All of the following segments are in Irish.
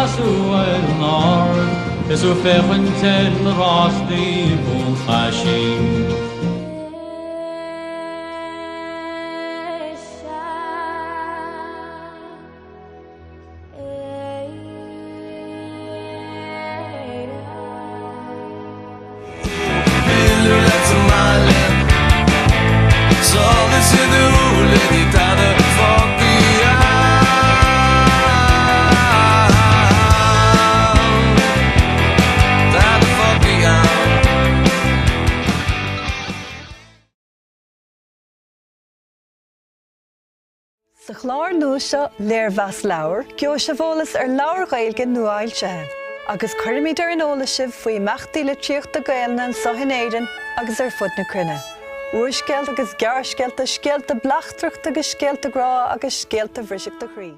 Asuel is u fechen ten rasti bul khashim Sa chlár núsa léirmheas leabhar, geo se bholalas leabhar Gaeilge nuailtethe, agus chuirmid an ólasibh faoi meachtaí litríochta Gaeilge an Soithinéireann agus fud na crunne. Uairscealt agus gearrscealta, scealta blachtracht agus scealta grá agus scealta bhriseachta chrí.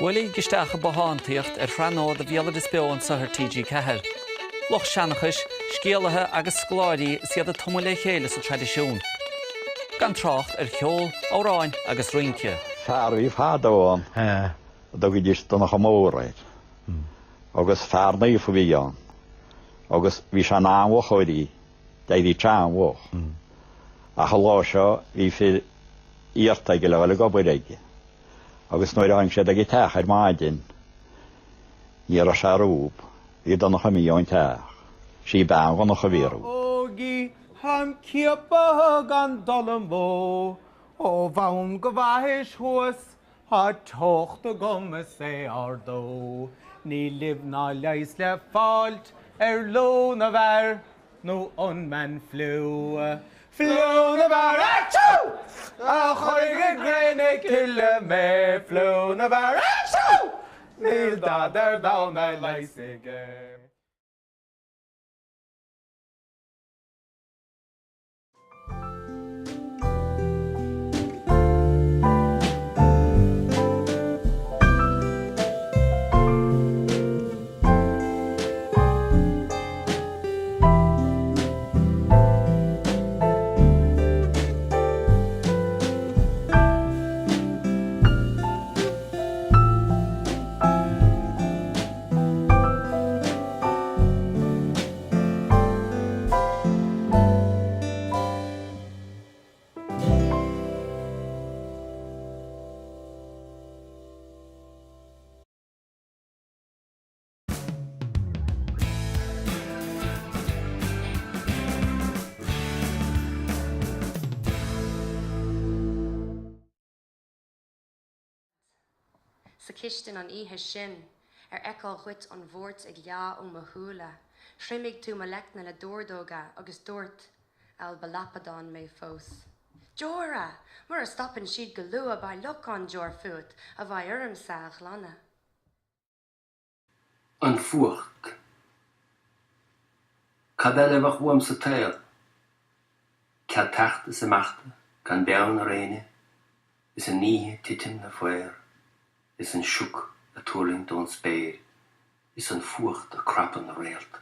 Bhuailí gisteach bháintíocht Phreanád a bhéalad is beáin sa TG Cahir. Loch seanachais, scéalathe agus scláirí siad a tomulé chéile sa tradiisiún. Gan tracht cheol, óráin agus roince. Fearhí fádáin, do go dtí donna chamóraid. Agus fearnaí fa bhí an. Agus bhí se námhach choirí, déidí teanmhach. A chalá seo bhí fi íarta go leil go buideige. Agus nóir haing sé ag teach ar maidin, níar a se rúb, í donna chamíoin teach. Sí ben gan nach bhíú. Ógi ham ciapa gan dolam bó, ó bhaim go bhaithis thuas, ha tochta goma sé ardó. Ní lib ná leis le fáilt ló na bhar, nó an man flú. Flú na bhar, achú! A chuige gréine cile mé, flú na bhar, achú! Níl dad dána leis ige. Sa chistin an ihe sin, eáil chuit an bhórt ag leá ó mahúla, shrimig tú ma lecna le dúrdóga agus dúirt al balapadán mé fós. Jóra, mar a stoppin siad go lua ba lucán jór fuat a bhaid orm saach lana. An fuacht. Cadile bach uam sa tail. Cad tacht is a machta, gan bean a réine, is a níhe titim na foir. Is an siúk a túling don spéir, is an fuacht a crap an réalt.